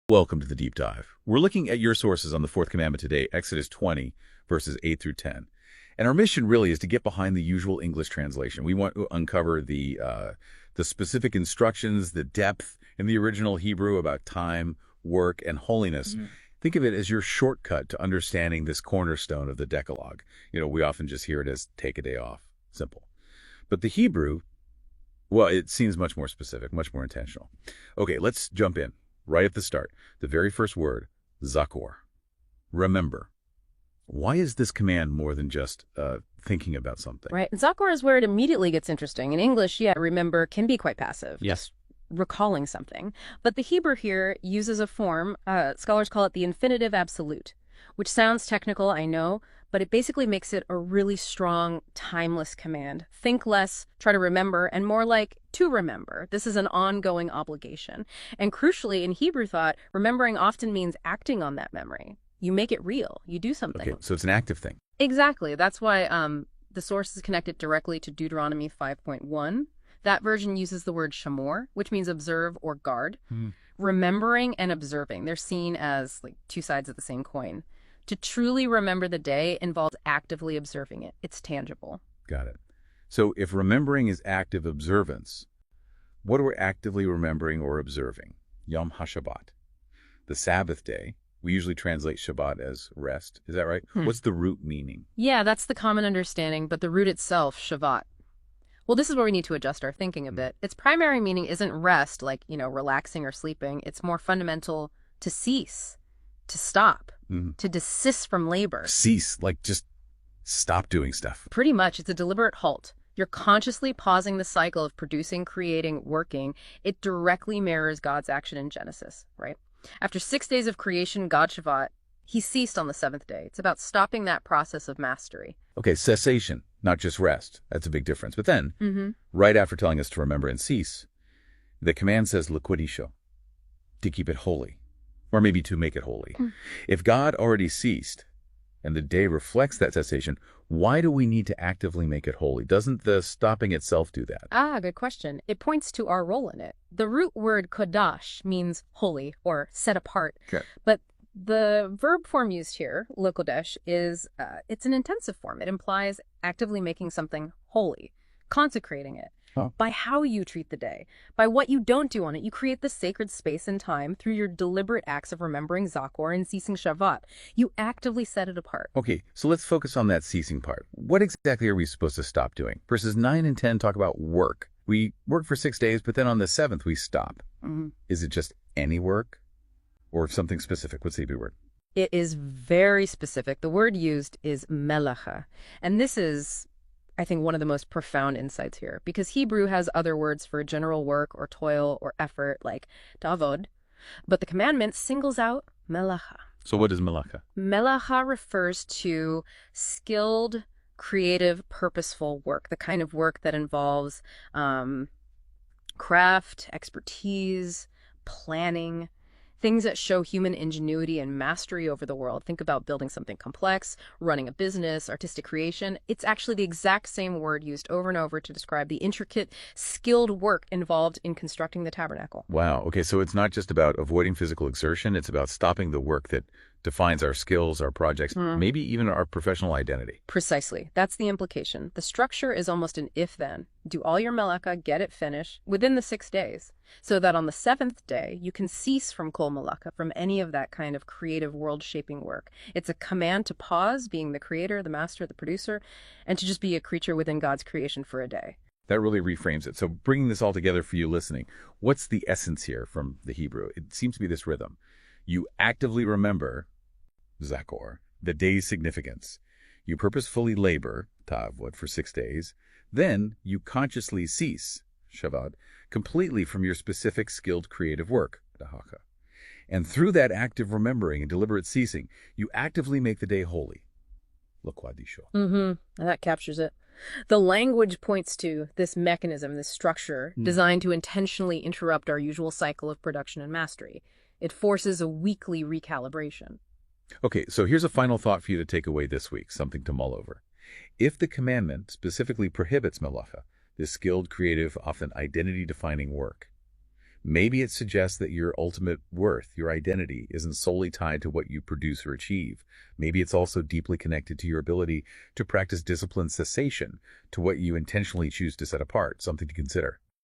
Welcome to the Deep Dive. We're looking at your sources on the fourth commandment today, Exodus 20, verses 8 through 10. And our mission really is to get behind the usual English translation. We want to uncover the specific instructions, the depth in the original Hebrew about time, work, and holiness. Think of it as your shortcut to understanding this cornerstone of the Decalogue. We often just hear it as take a day off. Simple. But the Hebrew, well, it seems much more specific, much more intentional. Okay, let's jump in. Right at the start, the very first word, zakor, remember. Why is this command more than just thinking about something? Right. Zakor is where it immediately gets interesting. In English, remember can be quite passive. Yes. Recalling something. But the Hebrew here uses a form, scholars call it the infinitive absolute, which sounds technical, I know, but it basically makes it a really strong, timeless command. Think less, try to remember, and more like to remember. This is an ongoing obligation. And crucially, in Hebrew thought, remembering often means acting on that memory. You make it real. You do something. Okay, so it's an active thing. Exactly. That's why the source is connected directly to Deuteronomy 5.1. That version uses the word shamor, which means observe or guard. Remembering and observing, they're seen as like two sides of the same coin. To truly remember the day involves actively observing it. It's tangible. Got it. So if remembering is active observance, what are we actively remembering or observing? Yom HaShabbat, the Sabbath day. We usually translate Shabbat as rest. Is that right? What's the root meaning? Yeah, that's the common understanding, but the root itself, Shavat. Well, this is where we need to adjust our thinking a bit. Its primary meaning isn't rest, like, relaxing or sleeping. It's more fundamental to cease, to stop, to desist from labor. Cease, like just stop doing stuff. Pretty much, it's a deliberate halt. You're consciously pausing the cycle of producing, creating, working. It directly mirrors God's action in Genesis, right? After 6 days of creation, God Shavat, he ceased on the seventh day. It's about stopping that process of mastery. Okay, cessation, not just rest. That's a big difference. But then, right after telling us to remember and cease, the command says liquidisho, to keep it holy, or maybe to make it holy. If God already ceased, and the day reflects that cessation, why do we need to actively make it holy? Doesn't the stopping itself do that? Good question. It points to our role in it. The root word kodash means holy or set apart. Okay. But the verb form used here, lokodesh, is it's an intensive form. It implies actively making something holy, consecrating it. By how you treat the day, by what you don't do on it. You create the sacred space and time through your deliberate acts of remembering Zakor and ceasing Shavat. You actively set it apart. Okay, so let's focus on that ceasing part. What exactly are we supposed to stop doing? Verses 9 and 10 talk about work. We work for 6 days, but then on the seventh we stop. Is it just any work or something specific? What's the Hebrew word? It is very specific. The word used is melacha. And this is, I think, one of the most profound insights here, because Hebrew has other words for general work or toil or effort, like davod, but the commandment singles out melacha. So what is melacha? Melacha refers to skilled, creative, purposeful work, the kind of work that involves craft, expertise, planning, things that show human ingenuity and mastery over the world. Think about building something complex, running a business, artistic creation. It's actually the exact same word used over and over to describe the intricate, skilled work involved in constructing the tabernacle. Wow. Okay, so it's not just about avoiding physical exertion. It's about stopping the work that defines our skills, our projects, maybe even our professional identity. Precisely. That's the implication. The structure is almost an if-then. Do all your melaka, get it finished within the 6 days, so that on the seventh day, you can cease from kol melaka, from any of that kind of creative world-shaping work. It's a command to pause, being the creator, the master, the producer, and to just be a creature within God's creation for a day. That really reframes it. So bringing this all together for you listening, what's the essence here from the Hebrew? It seems to be this rhythm. You actively remember, Zakor, the day's significance. You purposefully labor, Tavod, for 6 days. Then you consciously cease, Shavat, completely from your specific skilled creative work, Dahaka. And through that active remembering and deliberate ceasing, you actively make the day holy, Lokwadisho. That captures it. The language points to this mechanism, this structure, designed to intentionally interrupt our usual cycle of production and mastery. It forces a weekly recalibration. Okay, so here's a final thought for you to take away this week, something to mull over. If the commandment specifically prohibits melacha, this skilled, creative, often identity-defining work, Maybe it suggests that your ultimate worth, your identity, isn't solely tied to what you produce or achieve. Maybe it's also deeply connected to your ability to practice disciplined cessation, to what you intentionally choose to set apart, something to consider.